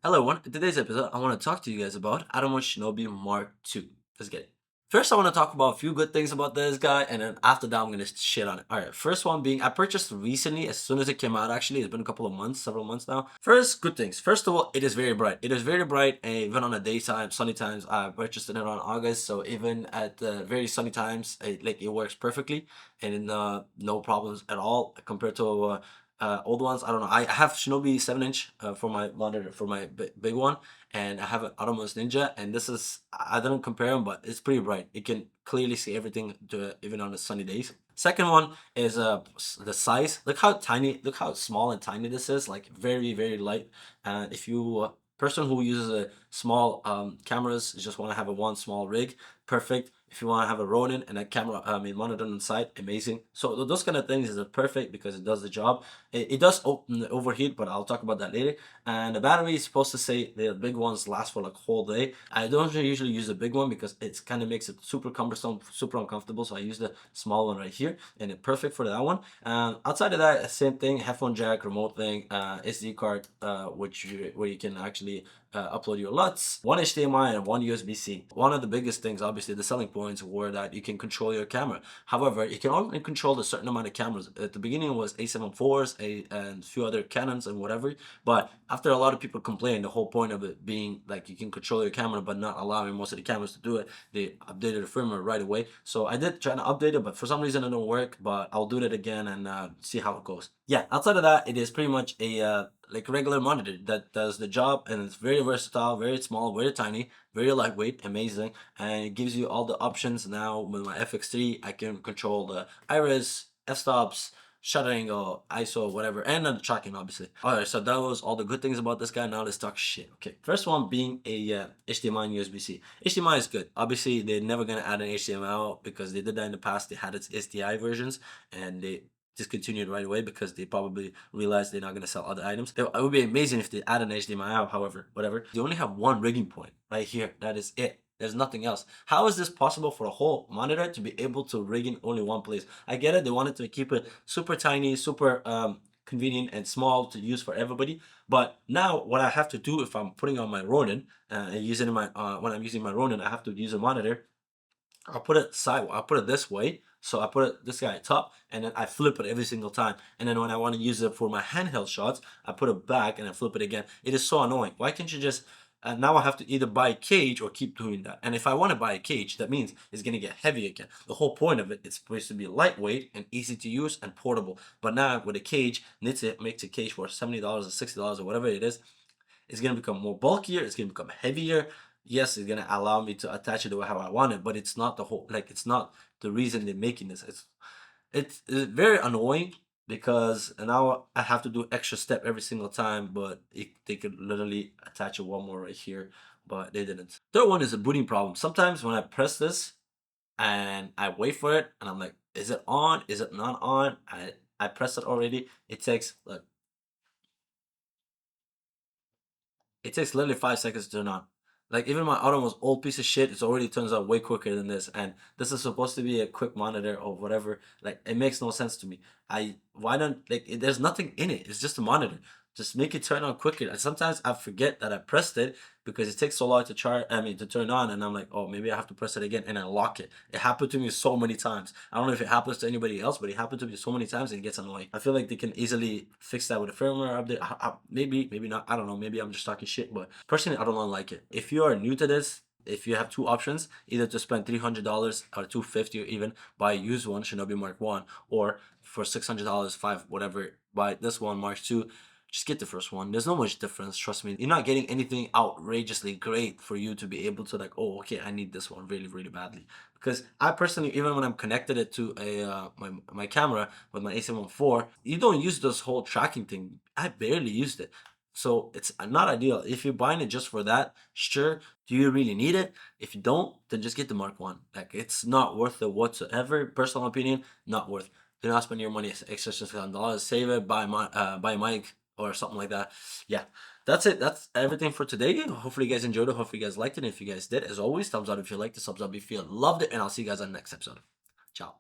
Hello, everyone. In today's episode, I want to talk to you guys about Atomos Shinobi Mark II. Let's get it. First, I want to talk about a few good things about this guy, and then after that, I'm going to shit on it. All right, first one being I purchased recently, as soon as it came out, actually. It's been a couple of months, several months now. First, good things. First of all, it is very bright. It is very bright, and even on the daytime, sunny times, I purchased it around August, so even at very sunny times, it works perfectly, and no problems at all compared to old ones. I don't know. I have Shinobi 7-inch for my monitor for my big one, and I have an Atomos Ninja, and this is I didn't compare them, but it's pretty bright. It can clearly see everything even on the sunny days. Second one is the size. Look how tiny, look how small and tiny this is. Like very light. And if you person who uses a small cameras just want to have a one small rig, perfect. If you want to have a Ronin and a camera, monitor on the side, amazing. So those kind of things is perfect because it does the job. It does overheat, but I'll talk about that later. And the battery is supposed to say the big ones last for like a whole day. I don't usually use the big one because it kind of makes it super cumbersome, super uncomfortable. So I use the small one right here, and it's perfect for that one. Outside of that, same thing: headphone jack, remote thing, SD card, where you can actually upload your LUTs, one HDMI and one USB-C. One of the biggest things, obviously, the selling points were that you can control your camera. However, you can only control a certain amount of cameras. At the beginning, it was A7 IV, and a few other Canons and whatever. But after a lot of people complained, the whole point of it being like you can control your camera but not allowing most of the cameras to do it, they updated the firmware right away. So I did try to update it, but for some reason it didn't work. But I'll do it again and see how it goes. Yeah, outside of that, it is pretty much a like a regular monitor that does the job, and it's very versatile, very small, very tiny, very lightweight, amazing, and it gives you all the options. Now with my FX3, I can control the iris, f-stops, shutter angle, ISO, whatever, and then the tracking, obviously. Alright, so that was all the good things about this guy. Now let's talk shit. Okay, first one being a HDMI and USB-C. HDMI is good. Obviously, they're never gonna add an HDMI out because they did that in the past. They had its SDI versions, and they discontinued right away because they probably realized they're not going to sell other items. It would be amazing if they add an HDMI out, however, whatever. They only have one rigging point right here. That is it. There's nothing else. How is this possible for a whole monitor to be able to rig in only one place? I get it. They wanted to keep it super tiny, super convenient and small to use for everybody. But now what I have to do if I'm putting on my Ronin and using my when I'm using my Ronin, I have to use a monitor. I'll put it side. I'll put it this way. So I put it this guy top, and then I flip it every single time. And then when I want to use it for my handheld shots, I put it back and I flip it again. It is so annoying. Why can't you just? Now I have to either buy a cage or keep doing that. And if I want to buy a cage, that means it's gonna get heavy again. The whole point of it, it's supposed to be lightweight and easy to use and portable. But now with a cage, makes a cage for $70 or $60 or whatever it is. It's gonna become more bulkier. It's gonna become heavier. Yes, it's gonna allow me to attach it to how I want it, but it's not the whole like it's not the reason they're making this. It's very annoying because now I have to do extra step every single time, but they could literally attach it one more right here, but they didn't. Third one is a booting problem. Sometimes when I press this and I wait for it, and I'm like, is it on? Is it not on? I press it already. It takes literally 5 seconds to turn on. Like even my other most old piece of shit, it's already turns out way quicker than this. And this is supposed to be a quick monitor or whatever. Like it makes no sense to me. I why don't like there's nothing in it. It's just a monitor. Just make it turn on quicker. And sometimes I forget that I pressed it because it takes so long to charge. I mean to turn on, and I'm like, oh, maybe I have to press it again, and I lock it. It happened to me so many times. I don't know if it happens to anybody else, but it happened to me so many times and it gets annoying. I feel like they can easily fix that with a firmware update. Maybe not. I don't know. Maybe I'm just talking shit, but personally, I don't like it. If you are new to this, if you have two options, either to spend $300 or $250 or even buy a used one, Shinobi Mark 1, or for $600, five whatever, buy this one, Mark 2, just get the first one. There's not much difference, trust me. You're not getting anything outrageously great for you to be able to like, oh, okay, I need this one really badly. Because I personally, even when I'm connected it to a my camera with my A7 IV, you don't use this whole tracking thing. I barely used it. So it's not ideal. If you're buying it just for that, sure. Do you really need it? If you don't, then just get the Mark 1. Like it's not worth it whatsoever. Personal opinion, not worth. Do not spend your money extra $600. Save it, buy a mic or something like that. Yeah. That's it. That's everything for today. Hopefully you guys enjoyed it. Hopefully you guys liked it. And if you guys did, as always, thumbs up if you liked it, thumbs up if you loved it, and I'll see you guys on the next episode. Ciao.